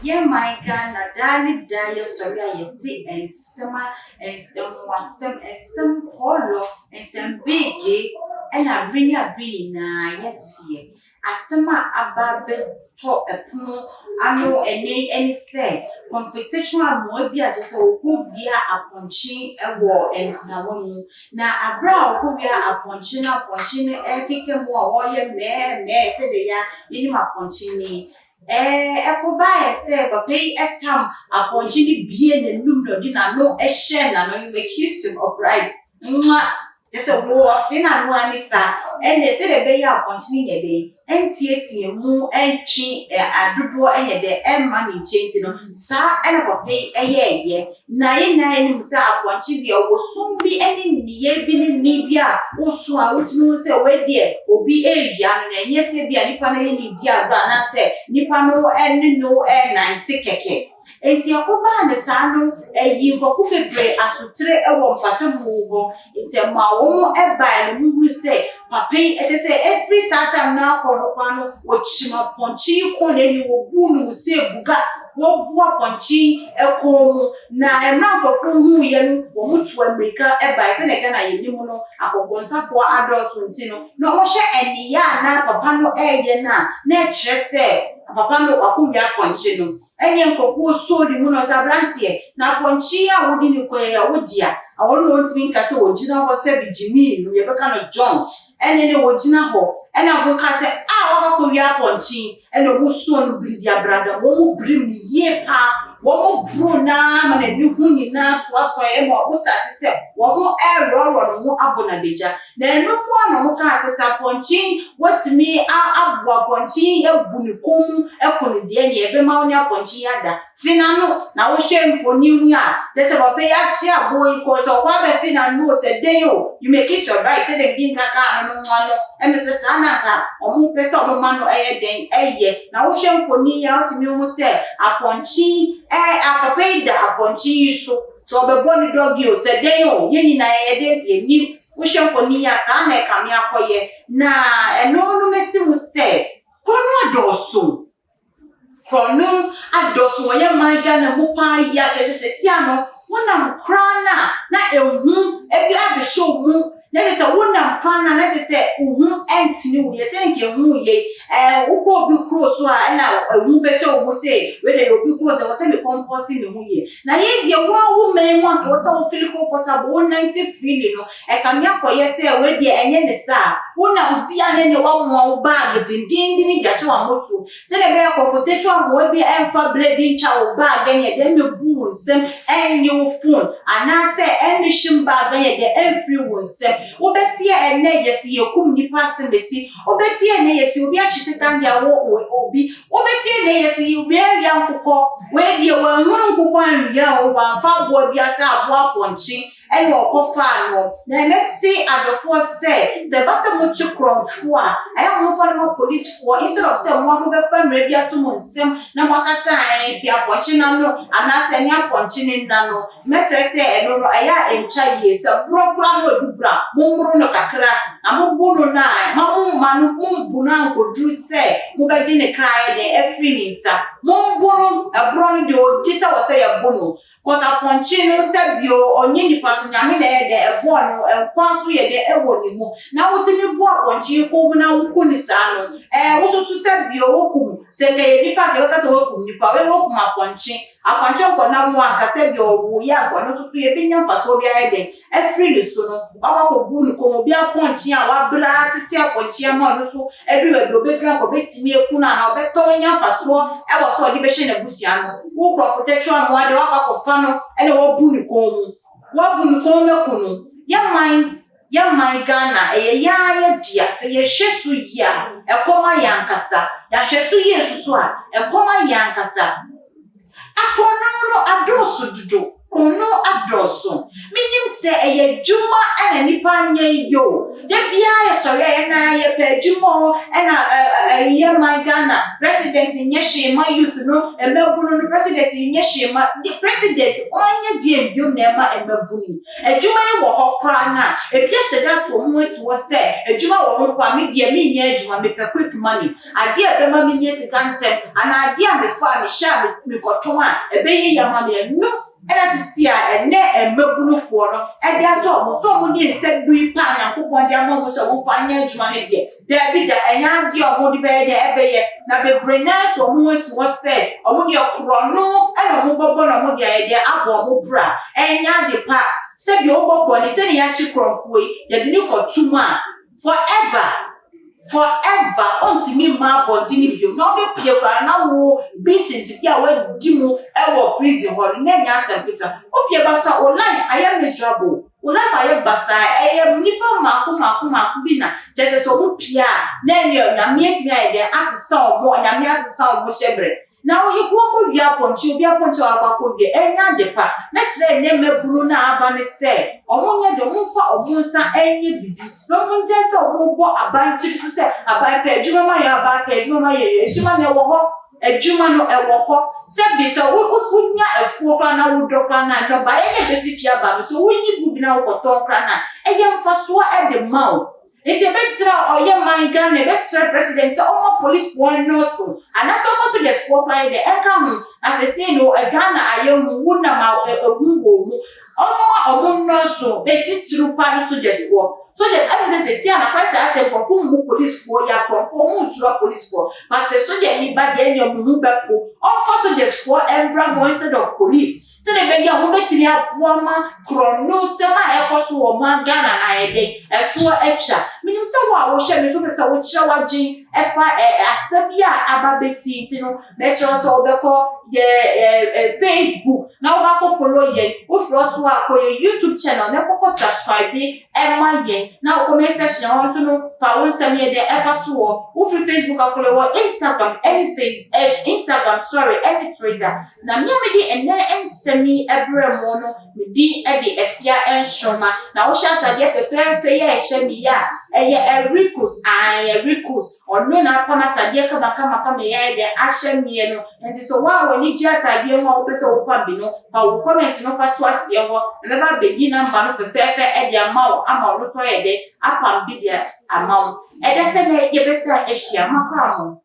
Yeah, my Ghana, Danny Dio, sorry, I tea and summer and some polo and some biggie, and I bring a bean, yet see. As summer about talk a pool, I know any say, confrontational more be just a who be a punching a war and someone. Now a brow who be a punching, a kick and more warrior, mare, said they are in my punching. Ekoba say pay a time upon chini bien and numno dinner no a shen and you make use of right. There's a war fin and one is and they said a bay upon chini a day and tietty moo and chi a do any day and money changing sa and about pay a year. 9 sa upon chini will soon be any near being Nibia or so I would know say where dear or be a young and yes, be a nippon dear brana say Nipano and no air 90 keke. Enti akoba ne sano yi nkofo bebre asotre e wo mpata mugo enti ma wo eba ne mugu say papa yi say every saturday na kono kwano wo chima ponchi ko ne ni wo bunu say buga wo bua ponchi e ko na e na nkofo hu ye no wo mutu america eba se ne kana yi mu no akobonsa ko adosu ntino no wo hye eniya na papa no eye na e kire say papa no akubia ponchi no enye nkofo so di muno sabrantie na ponchi a wodi ni koya wodia awon no ntimi nkase wogina ho se bi Jimmy no ye beka no John ene ne wogina ho ena bo ka se waka wia ponchi ene mu so no bi dia brada wo mu brim ni ye pa wo mu bro na ma na ni hu ni na so e mo wo start se wo mu ero no mu abona deja na enu mu na mu ka se sa ponchi wotimi abwa ponchi e bunikom e kono de ne e be ma onya ponchi yada fina no na wo hwe mfoni hu a de se bo be ya chi aboy ko so kwa be fina no se dey o you make it your right say dem din kaka no no e me se sana ka omu pese omu mano eye den eye na wo hwe mfoni ya otimi hu se aponchi apapeida aponchi so be boni dogi o se dey o ye nyina ye de ye ni wo hwe mfoni ya sana e kam ya koye na eno no mesi mu se kono adoso woye manga na mu pa ya se sia no wona mkrana na ehu ebi abehyo mu na se wona mkrana na se uhu entini wo ye se nke hu ye uko obi kro so a na ehu behyo wo se we dey obi kro so se me comporting ne hu ye na ye de wo men wan ko se wo feel comfortable 90 feeling no e kam yakoye se we de enye ne sa wona obi ane ne wo mo bag dindin ni gase wa moto se ne be comfortable mo bi emfa blading cha wo bag enye de me bu nsem enye wo phone ana se enye shim bag enye de every wo nsem wo betie ene yesi yekum ni pass mbesi wo betie ene yesi obi achise kandia wo obi wo betie ene yesi obi ya nkukọ we die wo nwuru nkukọ anwia wo fa bo bi asa abo aponchi ene okofa no na mesi adofo se basa mo chikrofo a aya mo fa no police for instead of say mo be fa mra bi ato mo nsem na mo akasa fi aponchi na no ana se ni aponchi ni na no mesi se eno no aya encha ye se propra no dubra mo mru no kakra na mo bunu na mo manu mo buna ko dru se mo be ji ne krae de every ninsa mo bunu abro ni de odisa wo se ya bunu cause aponchi no se bio onye ni paso nyame na ye de ebo no kwanso ye de ewo ni mu na wotini bo aponchi ko mu na wukuni sa no wososo se bio wokum se ke ye nipa ke ka se wokum nipa we wokum aponchi ko na mu aka se bio wo ya ko no soso ye binya paso bia ye de every so no baba ko bu ni ko mo bia aponchi a wa bra titi aponchi ma no so everywhere do be kan ko betimi eku na obeto nya paso e wo so di be hye na busia no wo protection mo ade wa ko fa no ene wo bu ni ko mekunu ya man Ghana ya dia se ye hyesu ya ekoma yankasa ya hyesu yesu so a ekoma yankasa akono no adosu dudu kono adoso minim se eye dwuma ana nipa nya yo defia ye sori na ye pe dwuma na ye my Ghana president nye shema youth no emebunu no president nye shema the president onye die bio na ema emebunu adwuma ye wo hokra na ebia seda to mo esi wo se adwuma wo ho kwa me die me nya adwuma me pe quick money ade ebema me nye sika ntem ana ade a me fa me sha me koton a ebeye yama me no ena sisi a ene emebunufo no e de ato mo so mo di nse dui pa Nyankopon de ama mo so mo fa nya adwuma ne de David da enya de o mo di be de ebeye na be brenat o mo esi wo se o mo de krono ena mo bobo na mo de de abo mo bra enya de pa se bi o bobo ni se ni ya chi kromfo yi de ni kotuma forever until me ma continue bio no be pie kwa na wo beatings bia we di mu e wo prison hall na nya asempita o pie ba so o life I am miserable o life I am basa I am nipa maku bi na just so mo pia na nya me eti na ide asesa o mo nya me asesa o mo shebre na o yiku ko bia ponchi obi aponchi akwa bi enya de pa na sire ne mebunu na aba ne se omunye de mfa omunsa enye bibi no munje se ombo aban tiri se aban pe adwuma ma ya aban pe adwuma ma ye adwuma ne wo ho adwuma no e wo ho se bi se wunya afuo kwa na wudro kwa na no ba ye be fifia ba so wunyi bubi na wo koton kwa na eye mfa so e de mawo it's a bestra or your mind gun, a bestra president, or police one no so. And that's also just for by the income as I say, no, a Ghana, I am wouldn't amount a woo. Oh, no so, bet it through Paris to just for. So that I say, and I press I said, perform police for ya, perform police for. But the soldier, you bad any of Mubapo, all for just for every instead of police. Se de be ya wo betini aboama krono se ma ekoso wo ma Ghana na yede eto echa minim se wo a wo hye me so be se wo kire wagin efa asabia ababesi ntino me sure so obeko ye Facebook na wo ba ko follow ye wo fro so akọ ye YouTube channel na ko subscribe ema ye na wo comment section on to no fa wo nsem ye de ever to wo free Facebook a follow wo Instagram any Twitter na me di ene ensemi ebremo no me di e di efia enshoma na wo shata de fefe ye ehye mi ya eye Ricus ono na apamata de kama me ya de ahye mi no enti so wa ni ji atade ho wo pese wo pa bi no fa wo comment no fa to ase ho me ba begi number no fefe e de ama wo so ye de apam bi de ama wo e de se na ye bese ehia makwa mo